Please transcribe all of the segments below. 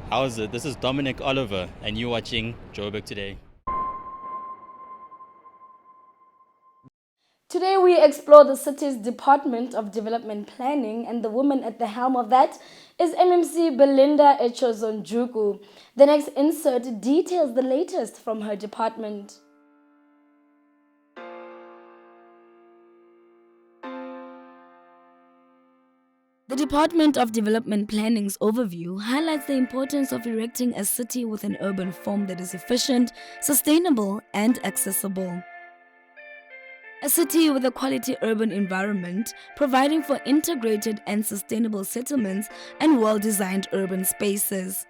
How's it? This is Dominic Oliver, and you're watching Joburg Today. Today we explore the city's Department of Development Planning, and the woman at the helm of that is MMC Belinda Echozonjuku. The next insert details the latest from her department. The Department of Development Planning's overview highlights the importance of erecting a city with an urban form that is efficient, sustainable, and accessible. A city with a quality urban environment, providing for integrated and sustainable settlements and well-designed urban spaces.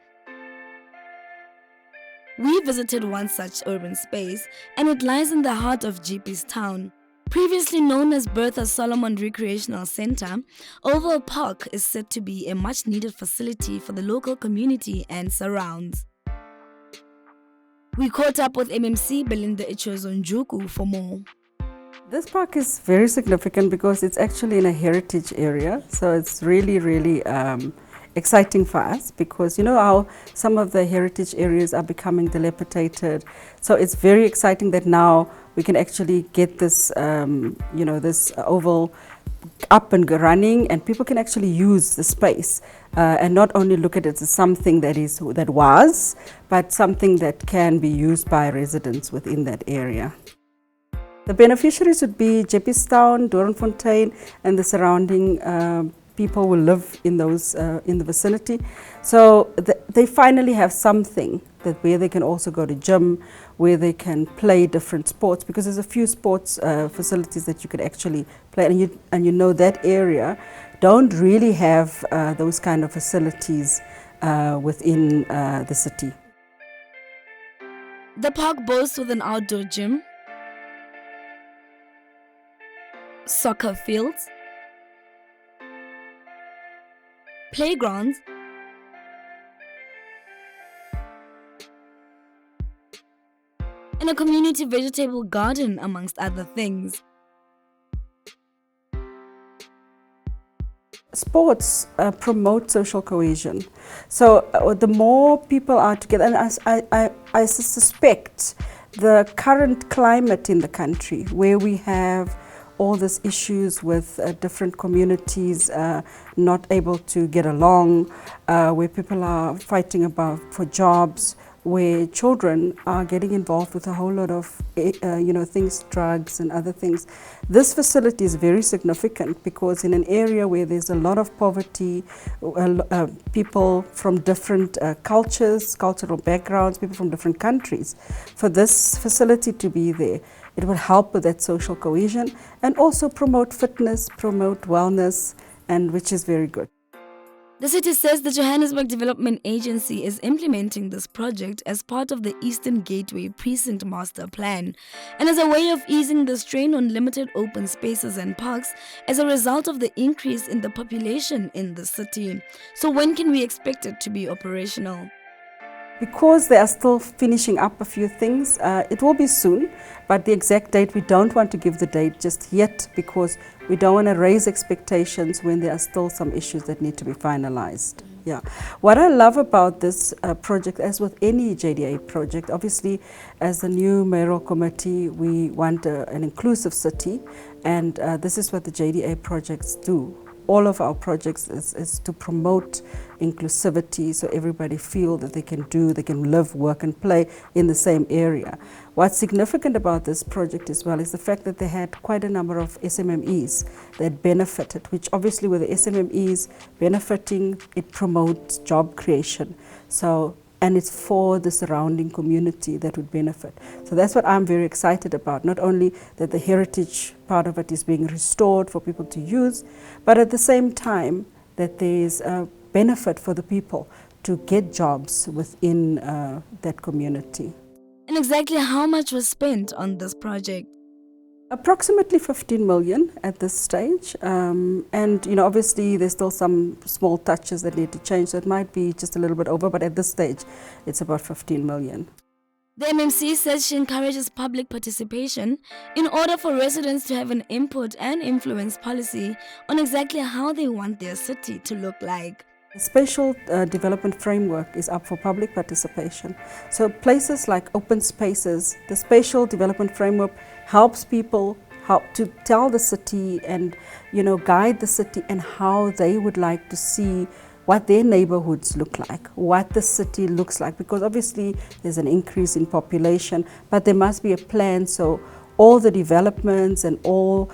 We visited one such urban space, and it lies in the heart of Jeppestown. Previously known as Bertha Solomon Recreational Center, Oval Park is said to be a much-needed facility for the local community and surrounds. We caught up with MMC Belinda Echozonjuku for more. This park is very significant because it's actually in a heritage area, so it's really exciting for us, because you know how some of the heritage areas are becoming dilapidated. So it's very exciting that now we can actually get this, this oval up and running, and people can actually use the space and not only look at it as something that was, but something that can be used by residents within that area. The beneficiaries would be Jeppestown, Doornfontein, and the surrounding people will live in those in the vicinity. So they finally have something where they can also go to gym, where they can play different sports, because there's a few sports facilities that you could actually play, and you know that area don't really have those kind of facilities within the city. The park boasts with an outdoor gym, soccer fields, playgrounds, and a community vegetable garden, amongst other things. Sports promote social cohesion. So the more people are together, and I suspect the current climate in the country, where we have all these issues with different communities not able to get along, where people are fighting for jobs, where children are getting involved with a whole lot of things, drugs and other things. This facility is very significant, because in an area where there's a lot of poverty, people from different cultures, cultural backgrounds, people from different countries, for this facility to be there, it will help with that social cohesion and also promote fitness, promote wellness, and which is very good. The city says the Johannesburg Development Agency is implementing this project as part of the Eastern Gateway Precinct Master Plan, and as a way of easing the strain on limited open spaces and parks as a result of the increase in the population in the city. So when can we expect it to be operational? Because they are still finishing up a few things, it will be soon, but the exact date, we don't want to give the date just yet, because we don't want to raise expectations when there are still some issues that need to be finalized. Yeah. What I love about this project, as with any JDA project, obviously as the new mayoral committee, we want an inclusive city, and this is what the JDA projects do. All of our projects is to promote inclusivity, so everybody feel that they can live, work and play in the same area. What's significant about this project as well is the fact that they had quite a number of SMMEs that benefited, which obviously with the SMMEs benefiting, it promotes job creation. And it's for the surrounding community that would benefit. So that's what I'm very excited about. Not only that the heritage part of it is being restored for people to use, but at the same time that there's a benefit for the people to get jobs within that community. And exactly how much was spent on this project? Approximately 15 million at this stage, and obviously there's still some small touches that need to change, so it might be just a little bit over, but at this stage it's about 15 million. The MMC says she encourages public participation in order for residents to have an input and influence policy on exactly how they want their city to look like. The Spatial Development Framework is up for public participation. So places like open spaces, the Spatial Development Framework helps people to tell the city and guide the city and how they would like to see what their neighborhoods look like, what the city looks like, because obviously there's an increase in population, but there must be a plan so all the developments and all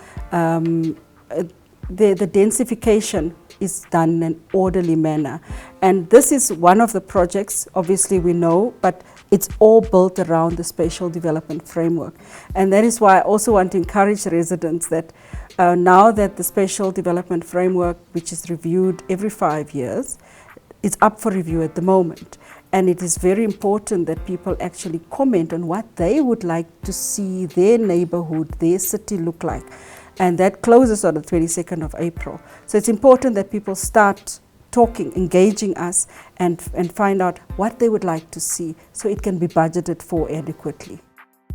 the densification is done in an orderly manner. And this is one of the projects, obviously we know, but it's all built around the Spatial Development Framework. And that is why I also want to encourage residents that now that the Spatial Development Framework, which is reviewed every 5 years, is up for review at the moment. And it is very important that people actually comment on what they would like to see their neighborhood, their city look like. And that closes on the 22nd of April. So it's important that people start talking, engaging us, and find out what they would like to see so it can be budgeted for adequately.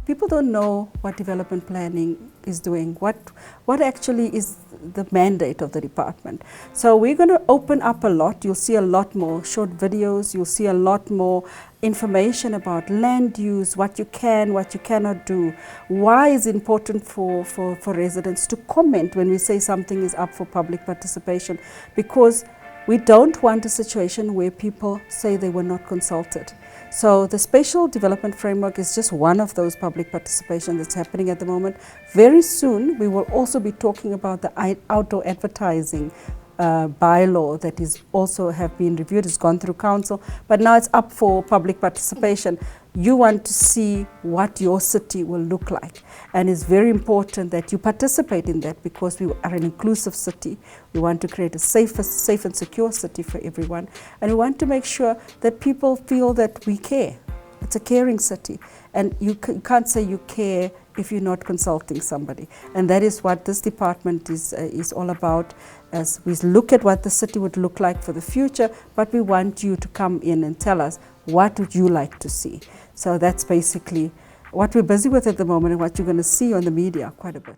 People don't know what development planning is doing, what actually is the mandate of the department. So we're going to open up a lot. You'll see a lot more short videos, you'll see a lot more information about land use, what you can, what you cannot do. Why is it important for residents to comment when we say something is up for public participation? Because we don't want a situation where people say they were not consulted. So the Spatial Development Framework is just one of those public participation that's happening at the moment. Very soon we will also be talking about the outdoor advertising bylaw that is also have been reviewed. It's gone through council, but now it's up for public participation. You want to see what your city will look like, and it's very important that you participate in that because we are an inclusive city. We want to create a safe and secure city for everyone, and we want to make sure that people feel that we care. It's a caring city, and you can't say you care if you're not consulting somebody. And that is what this department is all about, as we look at what the city would look like for the future, but we want you to come in and tell us what would you like to see. So that's basically what we're busy with at the moment and what you're going to see on the media quite a bit.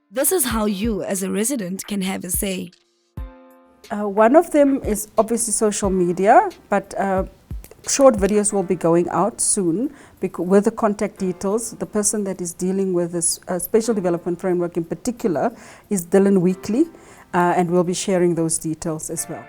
This is how you, as a resident, can have a say. One of them is obviously social media, but short videos will be going out soon with the contact details. The person that is dealing with this Spatial Development Framework in particular is Dylan Weekly, and we'll be sharing those details as well.